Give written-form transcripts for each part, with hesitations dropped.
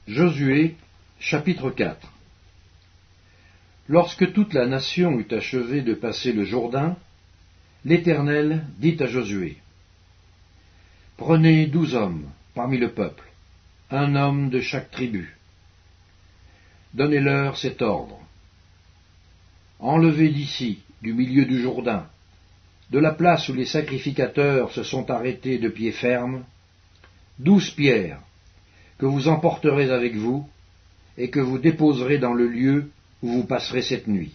Josué, chapitre 4. Lorsque toute la nation eut achevé de passer le Jourdain, l'Éternel dit à Josué, « Prenez 12 hommes parmi le peuple, un homme de chaque tribu. Donnez-leur cet ordre. Enlevez d'ici, du milieu du Jourdain, de la place où les sacrificateurs se sont arrêtés de pied ferme, 12 pierres, que vous emporterez avec vous, et que vous déposerez dans le lieu où vous passerez cette nuit. »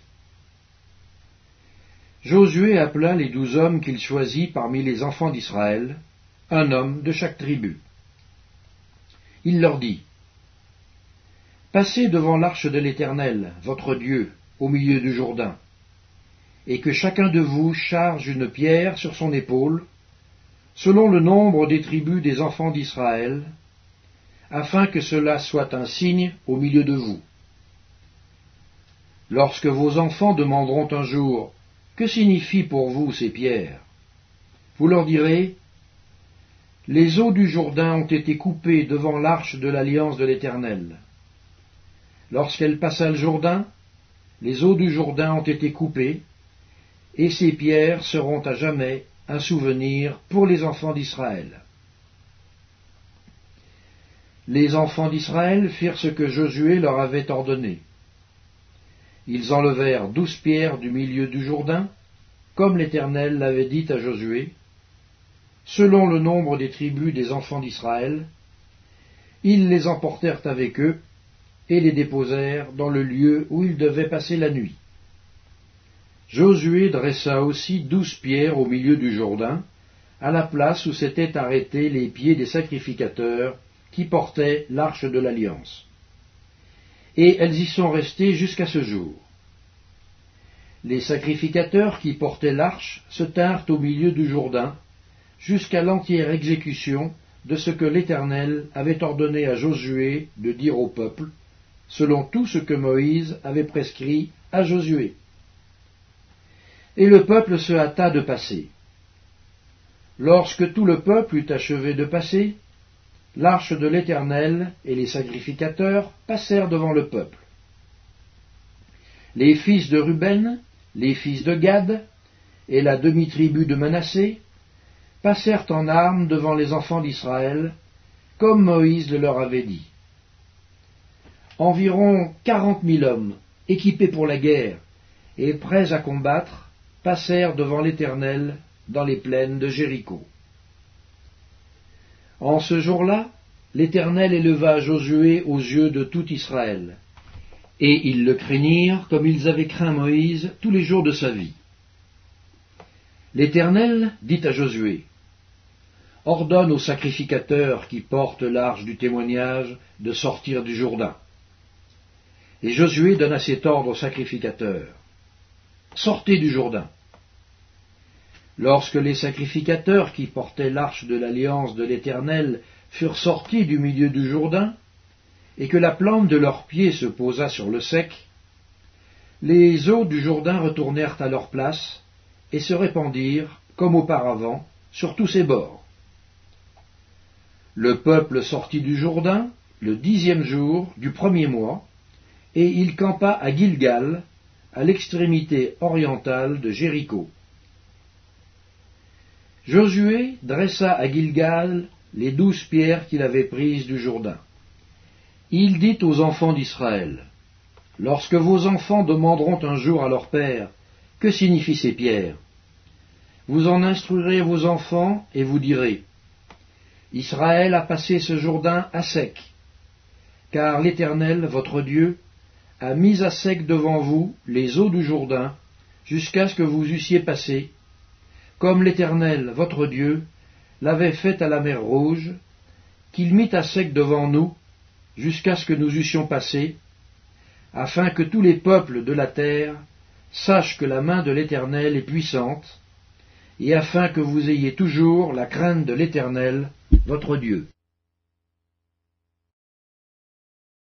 Josué appela les 12 hommes qu'il choisit parmi les enfants d'Israël, un homme de chaque tribu. Il leur dit, « Passez devant l'arche de l'Éternel, votre Dieu, au milieu du Jourdain, et que chacun de vous charge une pierre sur son épaule, selon le nombre des tribus des enfants d'Israël, afin que cela soit un signe au milieu de vous. Lorsque vos enfants demanderont un jour, « Que signifient pour vous ces pierres ?» vous leur direz, « Les eaux du Jourdain ont été coupées devant l'arche de l'alliance de l'Éternel. Lorsqu'elle passa le Jourdain, les eaux du Jourdain ont été coupées, et ces pierres seront à jamais un souvenir pour les enfants d'Israël. » Les enfants d'Israël firent ce que Josué leur avait ordonné. Ils enlevèrent 12 pierres du milieu du Jourdain, comme l'Éternel l'avait dit à Josué, selon le nombre des tribus des enfants d'Israël. Ils les emportèrent avec eux et les déposèrent dans le lieu où ils devaient passer la nuit. Josué dressa aussi 12 pierres au milieu du Jourdain, à la place où s'étaient arrêtés les pieds des sacrificateurs qui portaient l'arche de l'Alliance. Et elles y sont restées jusqu'à ce jour. Les sacrificateurs qui portaient l'arche se tinrent au milieu du Jourdain, jusqu'à l'entière exécution de ce que l'Éternel avait ordonné à Josué de dire au peuple, selon tout ce que Moïse avait prescrit à Josué. Et le peuple se hâta de passer. Lorsque tout le peuple eut achevé de passer, l'arche de l'Éternel et les sacrificateurs passèrent devant le peuple. Les fils de Ruben, les fils de Gad et la demi-tribu de Manassé passèrent en armes devant les enfants d'Israël, comme Moïse le leur avait dit. Environ 40 000 hommes, équipés pour la guerre et prêts à combattre, passèrent devant l'Éternel dans les plaines de Jéricho. En ce jour-là, l'Éternel éleva Josué aux yeux de tout Israël, et ils le craignirent comme ils avaient craint Moïse tous les jours de sa vie. L'Éternel dit à Josué, « Ordonne aux sacrificateurs qui portent l'arche du témoignage de sortir du Jourdain. » Et Josué donna cet ordre aux sacrificateurs, « Sortez du Jourdain. » Lorsque les sacrificateurs qui portaient l'arche de l'alliance de l'Éternel furent sortis du milieu du Jourdain, et que la plante de leurs pieds se posa sur le sec, les eaux du Jourdain retournèrent à leur place et se répandirent, comme auparavant, sur tous ses bords. Le peuple sortit du Jourdain le 10e jour du 1er mois, et il campa à Gilgal, à l'extrémité orientale de Jéricho. Josué dressa à Gilgal les 12 pierres qu'il avait prises du Jourdain. Il dit aux enfants d'Israël, « Lorsque vos enfants demanderont un jour à leur père, « Que signifient ces pierres ?» vous en instruirez vos enfants et vous direz, « Israël a passé ce Jourdain à sec, car l'Éternel, votre Dieu, a mis à sec devant vous les eaux du Jourdain, jusqu'à ce que vous eussiez passé, comme l'Éternel, votre Dieu, l'avait fait à la mer Rouge, qu'il mit à sec devant nous, jusqu'à ce que nous eussions passé, afin que tous les peuples de la terre sachent que la main de l'Éternel est puissante, et afin que vous ayez toujours la crainte de l'Éternel, votre Dieu. »